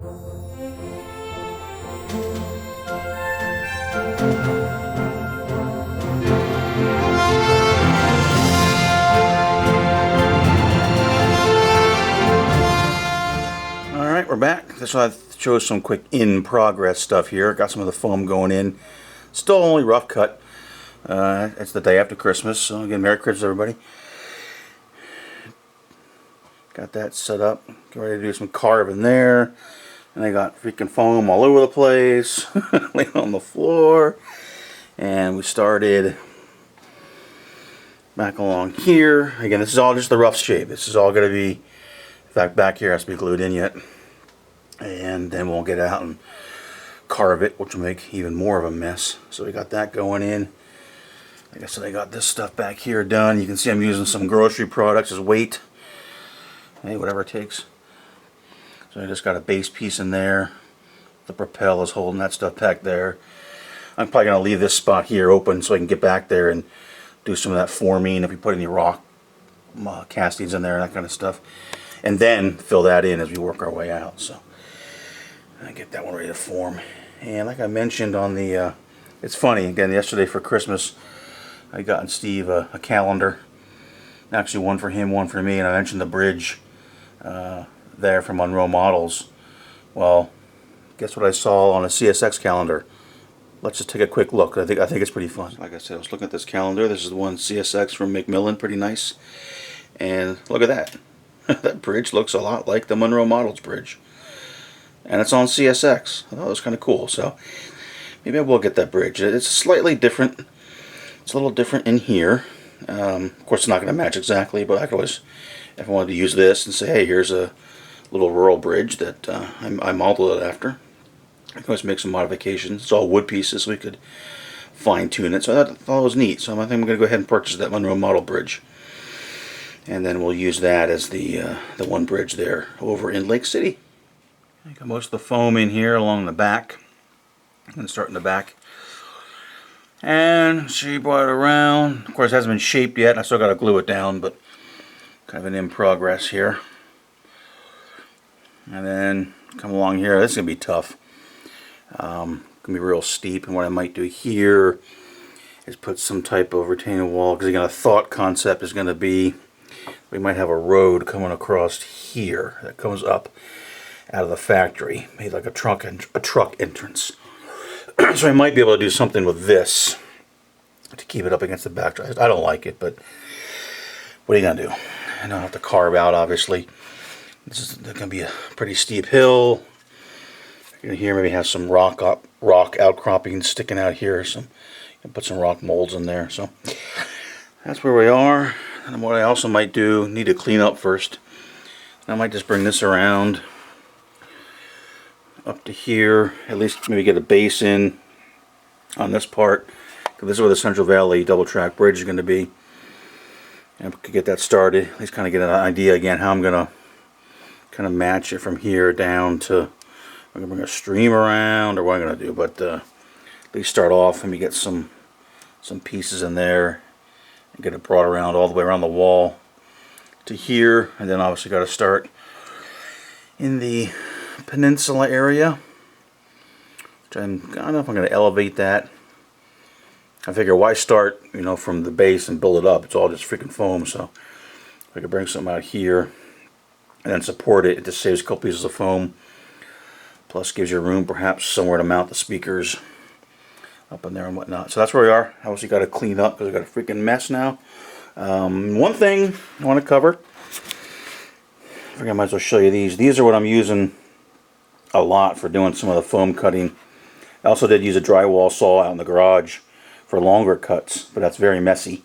Alright, we're back. This will show some quick in-progress stuff here. Got some of the foam going in. Still only rough cut. It's the day after Christmas, so again, Merry Christmas, everybody. Got that set up. Get ready to do some carving there. And I got freaking foam all over the place, laying on the floor. And we started back along here. Again, this is all just the rough shape. This is all going to be, in fact, back here has to be glued in yet. And then we'll get out and carve it, which will make even more of a mess. So we got that going in. Like I said, I got this stuff back here done. You can see I'm using some grocery products as weight. Hey, whatever it takes. So I just got a base piece in there. The propel is holding that stuff back there. I'm probably going to leave this spot here open so I can get back there and do some of that forming if we put any rock castings in there and that kind of stuff. And then fill that in as we work our way out. So I get that one ready to form. And like I mentioned on the, it's funny, again, yesterday for Christmas, I got Steve a calendar. Actually one for him, one for me, and I mentioned the bridge there from Monroe Models. Well, guess what I saw on a CSX calendar? Let's just take a quick look. I think it's pretty fun. Like I said, I was looking at this calendar. This is the one CSX from Macmillan, pretty nice. And look at that. That bridge looks a lot like the Monroe Models bridge. And it's on CSX. I thought it was kind of cool. So maybe I will get that bridge. It's slightly different. It's a little different in here. Of course, it's not going to match exactly, but I could always, if I wanted to use this and say, hey, here's a little rural bridge that I modeled it after. I can always make some modifications. It's all wood pieces, so we could fine-tune it. So I thought it was neat. So I think I'm going to go ahead and purchase that Monroe model bridge. And then we'll use that as the one bridge there over in Lake City. I got most of the foam in here along the back. I'm going to start in the back. And she brought it around. Of course, it hasn't been shaped yet. I still got to glue it down, but kind of an in progress here. And then come along here. This is going to be tough. Going to be real steep. And what I might do here is put some type of retaining wall, because again, a thought concept is going to be we might have a road coming across here that comes up out of the factory, maybe like a truck entrance. So I might be able to do something with this to keep it up against the backdrop. I don't like it, but what are you gonna do? And I'll have to carve out, obviously. This is going to be a pretty steep hill. You're gonna hear maybe have some rock outcroppings sticking out here. Put some rock molds in there. So that's where we are. And what I also might do, need to clean up first. I might just bring this around up to here, at least maybe get a base in on this part, because this is where the Central Valley double track bridge is going to be. And we could get that started, at least kind of get an idea again how I'm going to kind of match it from here down to, I'm going to bring a stream around, or what I'm going to do, but at least start off and we get some pieces in there and get it brought around all the way around the wall to here. And then obviously got to start in the peninsula area, which I don't know if I'm going to elevate that. I figure why start, from the base and build it up. It's all just freaking foam. So if I could bring something out here and then support it, it just saves a couple pieces of foam, plus gives you room perhaps somewhere to mount the speakers up in there and whatnot. So that's where we are. Obviously got to clean up because I got a freaking mess now. One thing I want to cover, I think I might as well show you these. These are what I'm using a lot for doing some of the foam cutting. I also did use a drywall saw out in the garage for longer cuts, but that's very messy.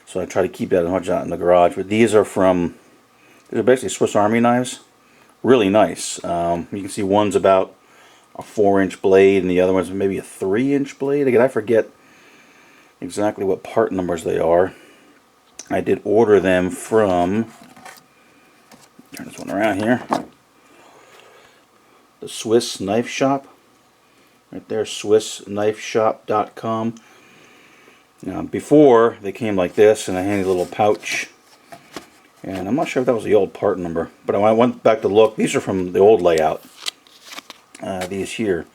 So I try to keep that as much out in the garage. But these are basically Swiss Army knives. Really nice. You can see one's about a 4-inch blade and the other one's maybe a 3-inch blade. Again, I forget exactly what part numbers they are. I did order them from, turn this one around here, the Swiss Knife Shop. Right there, SwissKnifeShop.com. Now, before they came like this in a handy little pouch, and I'm not sure if that was the old part number, but when I went back to look, these are from the old layout. these here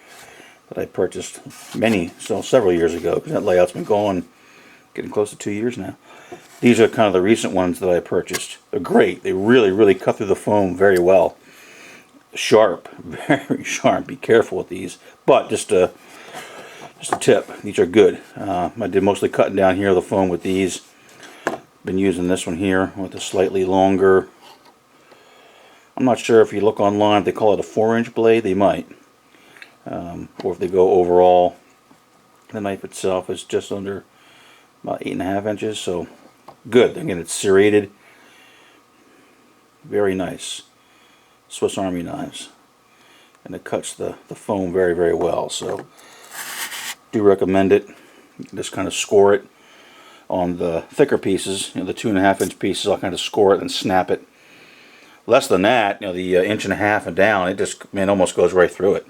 that I purchased several years ago, because that layout's been going, getting close to 2 years now. These are kind of the recent ones that I purchased. They're great. They really, really cut through the foam very well. Sharp, very sharp. Be careful with these. But just a tip. These are good. I did mostly cutting down here the foam with these. Been using this one here with a slightly longer. I'm not sure if you look online if they call it a 4-inch blade. They might. Or if they go overall. The knife itself is just under about 8.5 inches. So good. Again, it's serrated. Very nice. Swiss Army knives. And it cuts the foam very, very well. So do recommend it. Just kind of score it on the thicker pieces, the 2.5-inch pieces. I'll kind of score it and snap it. Less than that, the 1.5 inch and down, it just almost goes right through it.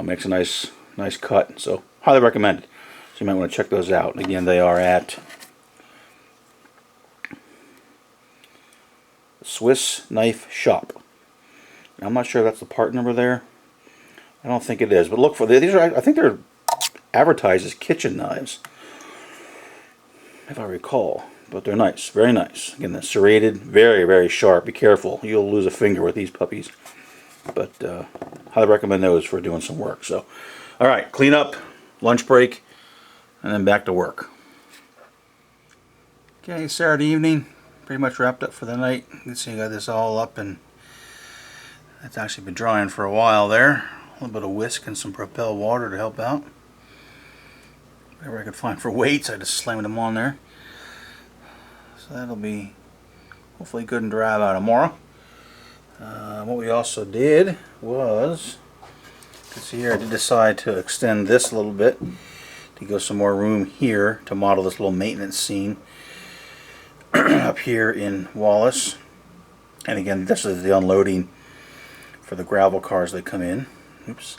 Makes a nice cut. So highly recommend it. So you might want to check those out. And again, they are at Swiss Knife Shop. Now, I'm not sure if that's the part number there. I don't think it is, but look for these. I think they're advertised as kitchen knives, if I recall. But they're nice, very nice. Again, they're serrated, very, very sharp. Be careful, you'll lose a finger with these puppies. But highly recommend those for doing some work. So, all right, clean up, lunch break, and then back to work. Okay, Saturday evening, pretty much wrapped up for the night. You can see I got this all up, and it's actually been drying for a while there. A little bit of whisk and some Propel water to help out. Whatever I could find for weights, I just slammed them on there. So that'll be hopefully good and dry by tomorrow. What we also did was, you can see here I did decide to extend this a little bit to give some more room here to model this little maintenance scene up here in Wallace. And again, this is the unloading for the gravel cars that come in. Oops.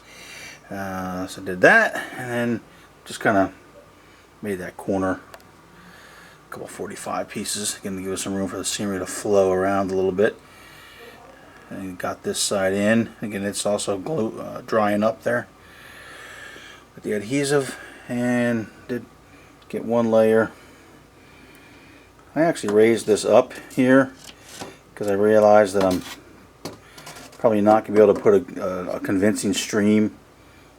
So I did that, and then just kind of made that corner a couple 45 pieces, again to give us some room for the scenery to flow around a little bit. And got this side in. Again, it's also drying up there with the adhesive, and did get one layer. I actually raised this up here because I realized that I'm probably not going to be able to put a convincing stream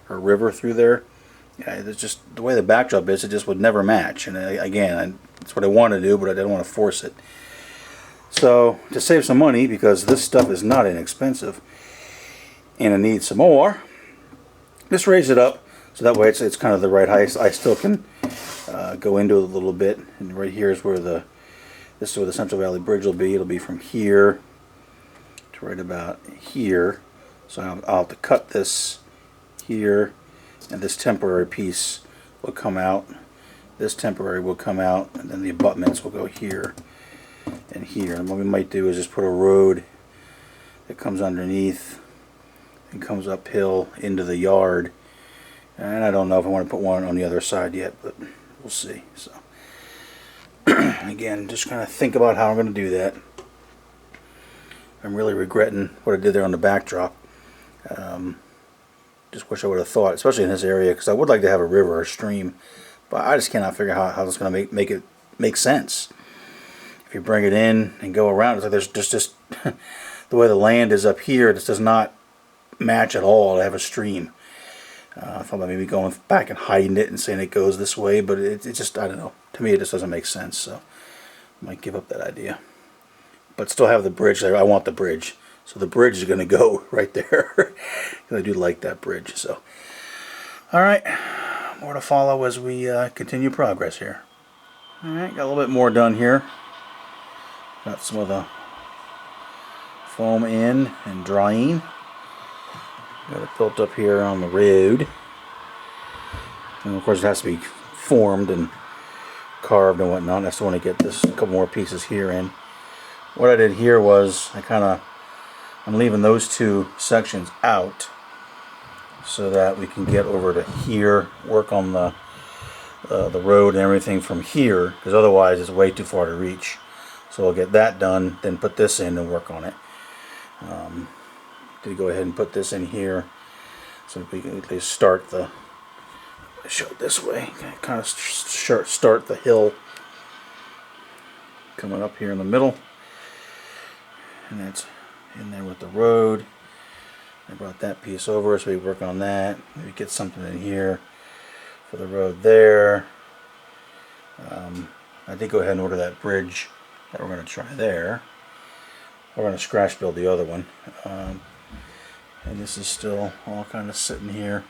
or river through there. Yeah, it's just the way the backdrop is, it just would never match. And again, that's what I want to do, but I didn't want to force it. So to save some money, because this stuff is not inexpensive and I need some more, just raise it up so that way it's kind of the right height. I still can go into it a little bit, and right here is where this is where the Central Valley Bridge will be. It'll be from here to right about here. So I'll have to cut this here, and this temporary piece will come out. This temporary will come out, and then the abutments will go here and here. And what we might do is just put a road that comes underneath and comes uphill into the yard. And I don't know if I want to put one on the other side yet, but we'll see. So again, just kind of think about how I'm going to do that. I'm really regretting what I did there on the backdrop. Just wish I would have thought, especially in this area, because I would like to have a river or a stream, but I just cannot figure out how it's going to make it make sense. If you bring it in and go around, it's like there's just the way the land is up here, this does not match at all to have a stream. I thought about maybe going back and hiding it and saying it goes this way, but it just, I don't know. To me, it just doesn't make sense, so I might give up that idea. But still have the bridge there. I want the bridge. So the bridge is going to go right there. I do like that bridge. So, all right, more to follow as we continue progress here. All right, got a little bit more done here. Got some of the foam in and drying. Got it built up here on the road. And of course it has to be formed and carved and whatnot. I still want to get this a couple more pieces here in. What I did here was I'm leaving those two sections out so that we can get over to here, work on the road and everything from here, because otherwise it's way too far to reach. So we'll get that done, then put this in and work on it. Did go ahead and put this in here So we can at least start the, show it this way, kind of start the hill coming up here in the middle, and that's in there with the road. I brought that piece over, so we work on that. Maybe get something in here for the road there. I did go ahead and order that bridge that we're going to try there. We're going to scratch build the other one. And this is still all kind of sitting here.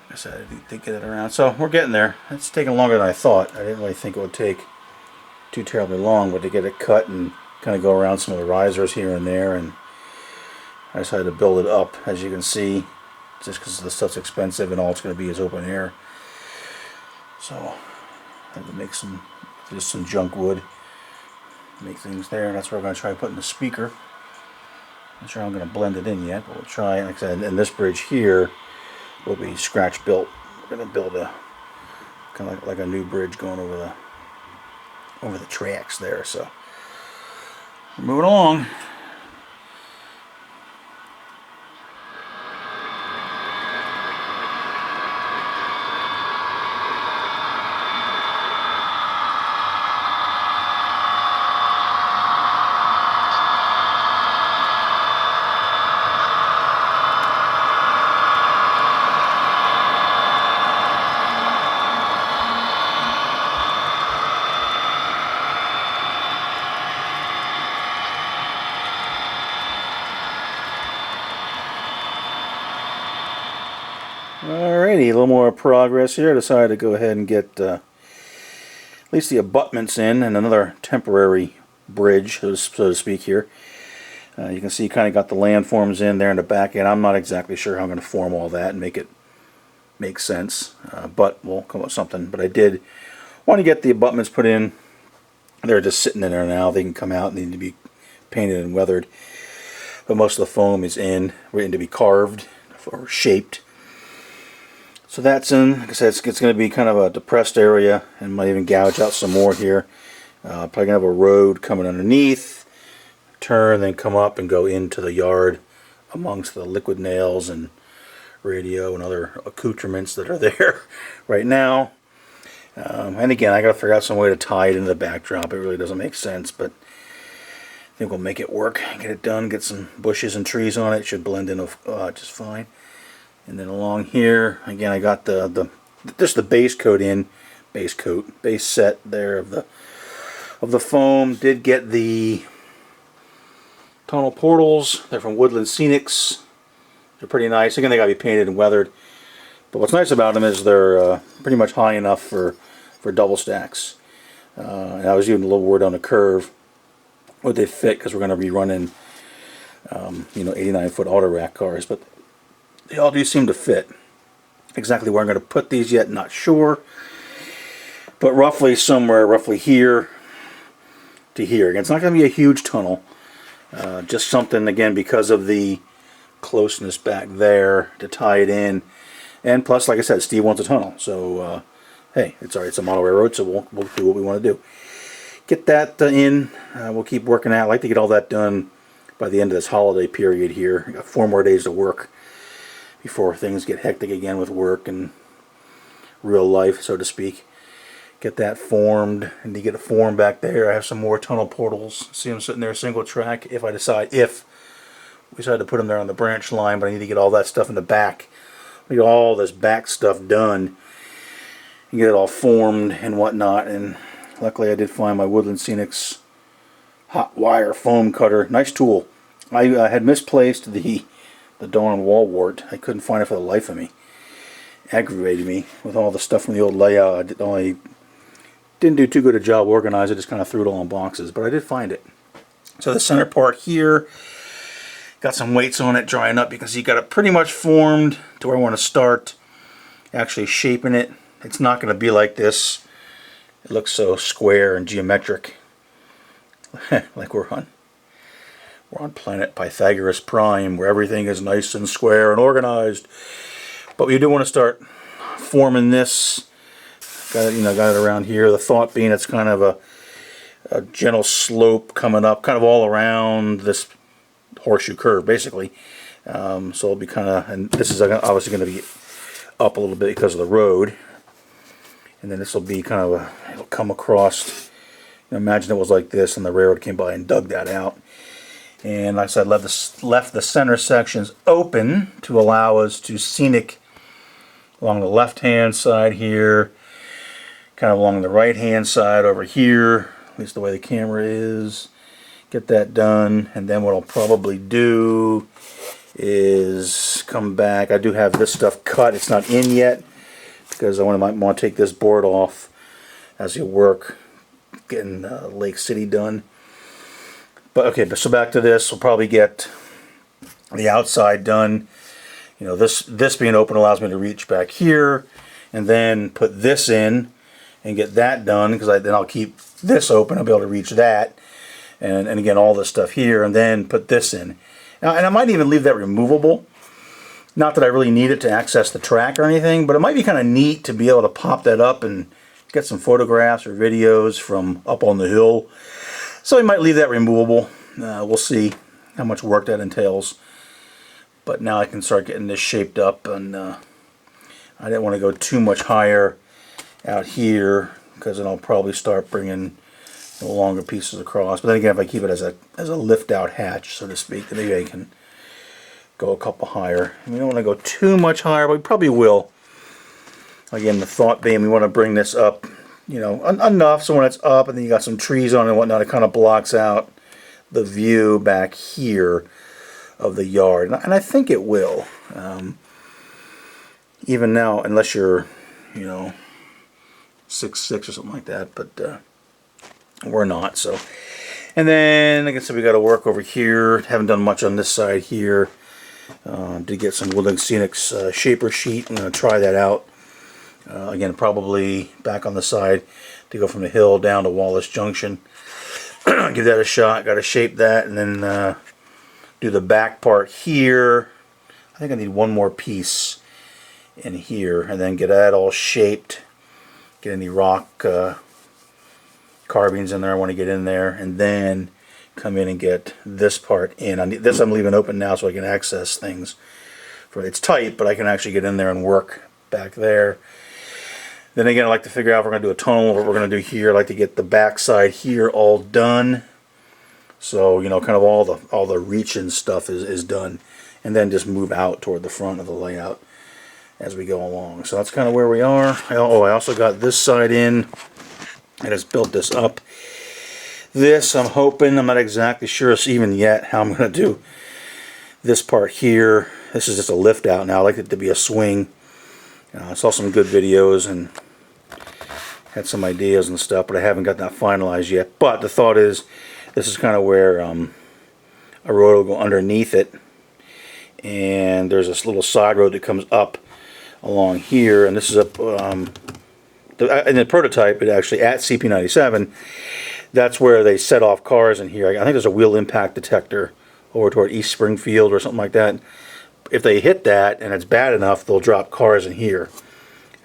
Like I said, I did get it around. So we're getting there. It's taking longer than I thought. I didn't really think it would take too terribly long, but to get it cut and kind of go around some of the risers here and there, and I decided to build it up, as you can see, just because the stuff's expensive and all it's going to be is open air. So I had to make just some junk wood, make things there, and that's where we're going to try putting the speaker. Not sure how I'm going to blend it in yet, but we'll try. Like I said, and this bridge here will be scratch built. We're going to build a kind of like a new bridge going over the tracks there. So we're moving along. Alrighty, a little more progress here. I decided to go ahead and get at least the abutments in, and another temporary bridge, so to speak, here. You can see you kind of got the landforms in there in the back end. I'm not exactly sure how I'm going to form all that and make it make sense, but we'll come up with something. But I did want to get the abutments put in. They're just sitting in there now. They can come out and need to be painted and weathered. But most of the foam is in, waiting to be carved or shaped. So that's in. Like I said, it's going to be kind of a depressed area, and might even gouge out some more here. Probably going to have a road coming underneath, turn, then come up and go into the yard amongst the liquid nails and radio and other accoutrements that are there right now. And again, I got to figure out some way to tie it into the backdrop. It really doesn't make sense, but I think we'll make it work. Get it done, get some bushes and trees on it. It should blend in just fine. And then along here, again, I got just the base coat in, base set there of the foam. Did get the tunnel portals. They're from Woodland Scenics. They're pretty nice. Again, they got to be painted and weathered. But what's nice about them is they're pretty much high enough for double stacks. And I was even a little worried on the curve would they fit, because we're going to be running 89-foot auto rack cars, but they all do seem to fit. Exactly where I'm going to put these yet, not sure. But roughly somewhere, here to here. Again, it's not going to be a huge tunnel. Just something, again, because of the closeness back there to tie it in. And plus, like I said, Steve wants a tunnel. So, hey, it's alright. It's a model railroad, so we'll do what we want to do. Get that in. We'll keep working out. I'd like to get all that done by the end of this holiday period here. I got 4 more days to work before things get hectic again with work and real life, so to speak. Get that formed, and to get it formed back there, I have some more tunnel portals. See them sitting there, single track. If we decide to put them there on the branch line, but I need to get all that stuff in the back. Get all this back stuff done and get it all formed and whatnot. And luckily, I did find my Woodland Scenics hot wire foam cutter. Nice tool. I had misplaced the Dawn wall wart. I couldn't find it for the life of me. Aggravated me with all the stuff from the old layout. I didn't do too good a job organizing. I just kind of threw it all in boxes, but I did find it. So the center part here, got some weights on it drying up. You can see got it pretty much formed to where I want to start actually shaping it. It's not going to be like this. It looks so square and geometric. Like we're on planet Pythagoras Prime, where everything is nice and square and organized. But we do want to start forming this. Got it around here. The thought being it's kind of a gentle slope coming up, kind of all around this horseshoe curve, basically. So it'll be kind of, and this is obviously going to be up a little bit because of the road. And then this will be kind of it'll come across. Imagine it was like this and the railroad came by and dug that out. And like I said, left the center sections open to allow us to scenic along the left-hand side here, kind of along the right-hand side over here, at least the way the camera is. Get that done, and then what I'll probably do is come back. I do have this stuff cut. It's not in yet because might want to take this board off as you work getting Lake City done. But okay, so back to this. We'll probably get the outside done. You know, this being open allows me to reach back here and then put this in and get that done, because then I'll keep this open. I'll be able to reach that, and again all this stuff here, and then put this in. Now, and I might even leave that removable. Not that I really need it to access the track or anything, but it might be kind of neat to be able to pop that up and get some photographs or videos from up on the hill. So I might leave that removable. We'll see how much work that entails. But now I can start getting this shaped up, and I didn't want to go too much higher out here, because then I'll probably start bringing the longer pieces across. But then again, if I keep it as a lift out hatch, so to speak, then maybe I can go a couple higher. And we don't want to go too much higher, but we probably will. Again, the thought being we want to bring this up, you know, enough so when it's up and then you got some trees on it and whatnot, it kind of blocks out the view back here of the yard. And I think it will. Even now, unless you're, you know, 6'6" or something like that, but we're not. So, and then like I said, we got to work over here. Haven't done much on this side here. Did get some Woodland Scenics shaper sheet. I'm going to try that out. Again, probably back on the side to go from the hill down to Wallace Junction. Give that a shot. Got to shape that, and then do the back part here. I think I need one more piece in here, and then get that all shaped. Get any rock carvings in there I want to get in there, and then come in and get this part in. This I'm leaving open now so I can access things. It's tight, but I can actually get in there and work back there. Then again, I like to figure out if we're going to do a tunnel, what we're going to do here. I like to get the back side here all done. So, you know, kind of all the reach-in stuff is done. And then just move out toward the front of the layout as we go along. So that's kind of where we are. Oh, I also got this side in. I just built this up. This, I'm hoping, I'm not exactly sure even yet how I'm going to do this part here. This is just a lift out now. I like it to be a swing. I saw some good videos and had some ideas and stuff, but I haven't got that finalized yet. But the thought is, this is kind of where a road will go underneath it, and there's this little side road that comes up along here, and this is up in the prototype, it actually at CP97, that's where they set off cars in here. I think there's a wheel impact detector over toward East Springfield or something like that. If they hit that and it's bad enough, they'll drop cars in here.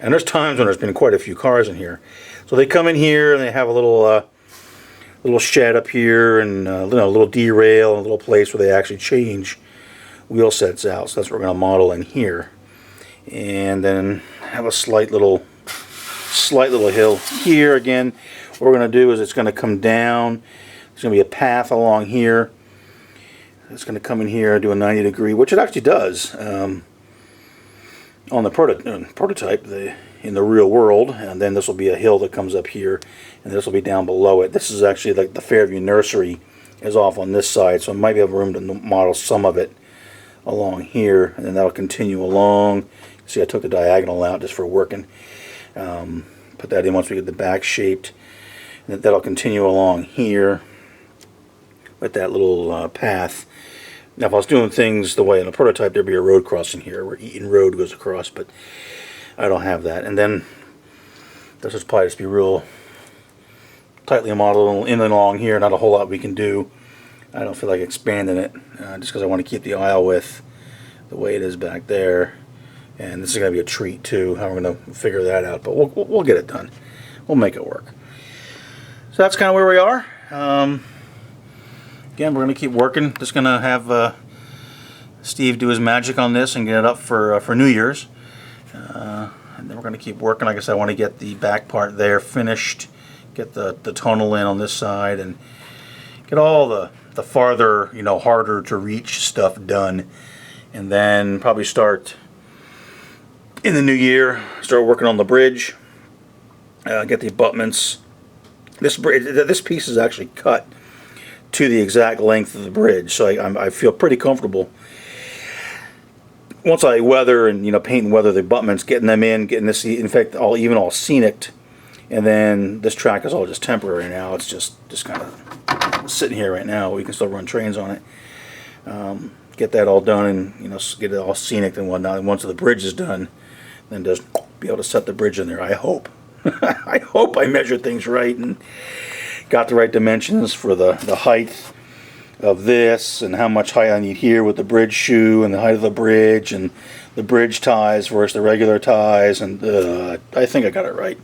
And there's times when there's been quite a few cars in here. So they come in here and they have a little shed up here, and a little derail, and a little place where they actually change wheel sets out. So that's what we're going to model in here. And then have a slight little hill here. Again, what we're going to do is it's going to come down. There's going to be a path along here. It's going to come in here, do a 90 degree, which it actually does on the prototype in the real world. And then this will be a hill that comes up here, and this will be down below it. This is actually like the Fairview Nursery is off on this side, so I might have room to model some of it along here, and then that'll continue along. See, I took the diagonal out just for working. Put that in once we get the back shaped, and that'll continue along here with that little path. Now, if I was doing things the way in a prototype, there'd be a road crossing here where Eaton Road goes across, but I don't have that. And then this will probably just be real tightly modeled in and along here. Not a whole lot we can do. I don't feel like expanding it just because I want to keep the aisle width the way it is back there. And this is going to be a treat too, how we're going to figure that out. But we'll get it done. We'll make it work. So that's kind of where we are. Again, we're going to keep working. Just going to have Steve do his magic on this and get it up for New Year's. And then we're going to keep working. Like I said, I want to get the back part there finished, get the tunnel in on this side, and get all the farther, you know, harder to reach stuff done. And then probably start in the new year, start working on the bridge, get the abutments. This piece is actually cut to the exact length of the bridge, so I feel pretty comfortable. Once I weather and, you know, paint and weather the abutments, getting them in, getting this, in fact, all scenic, and then this track is all just temporary now. It's just kind of sitting here right now. We can still run trains on it. Get that all done, and, you know, get it all scenic and whatnot. And once the bridge is done, then just be able to set the bridge in there. I hope. I hope I measured things right and got the right dimensions for the height of this, and how much height I need here with the bridge shoe, and the height of the bridge, and the bridge ties versus the regular ties, and I think I got it right.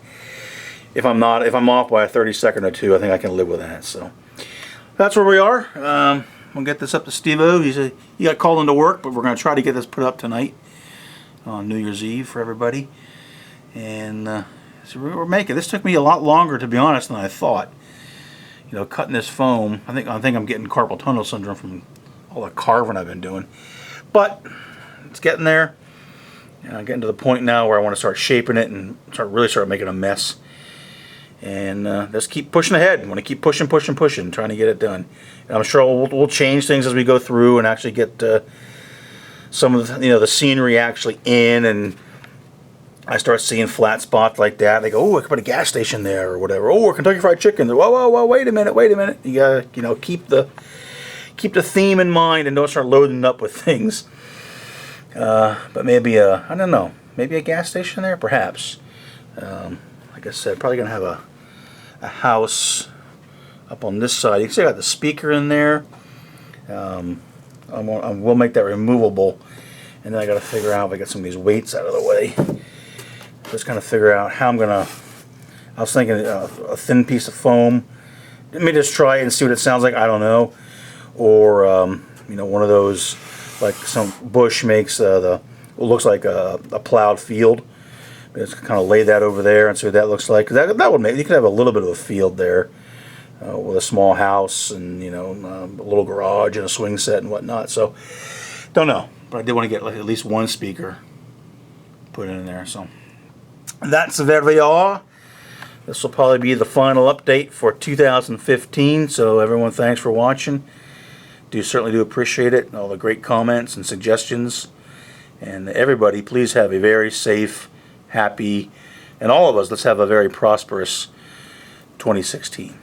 If I'm off by a 30-second or two, I think I can live with that. So that's where we are. We'll get this up to Steve-O. He got called into work, but we're going to try to get this put up tonight on New Year's Eve for everybody. And so we're making. This took me a lot longer, to be honest, than I thought. You know, cutting this foam, I think I'm getting carpal tunnel syndrome from all the carving I've been doing. But it's getting there. Getting to the point now where I want to start shaping it and really start making a mess. And just keep pushing ahead. I want to keep pushing, trying to get it done. And I'm sure we'll change things as we go through and actually get some of the, you know, the scenery actually in, and I start seeing flat spots like that. They go, oh, I can put a gas station there or whatever. Oh, or Kentucky Fried Chicken. Whoa, wait a minute. You gotta, you know, keep the theme in mind and don't start loading up with things. But maybe I don't know, maybe a gas station there, perhaps. Like I said, probably gonna have a house up on this side. You can see I got the speaker in there. We'll make that removable, and then I got to figure out if I get some of these weights out of the way. Just kind of figure out how I'm gonna. I was thinking a thin piece of foam. Let me just try it and see what it sounds like. I don't know, or you know, one of those like some Bush makes what looks like a plowed field. Just kind of lay that over there and see what that looks like. That would make, you could have a little bit of a field there with a small house and, you know, a little garage and a swing set and whatnot. So don't know, but I did want to get like at least one speaker put in there. So that's where we are. This will probably be the final update for 2015. So everyone, thanks for watching. Certainly do appreciate it. All the great comments and suggestions. And everybody, please have a very safe, happy, and all of us, let's have a very prosperous 2016.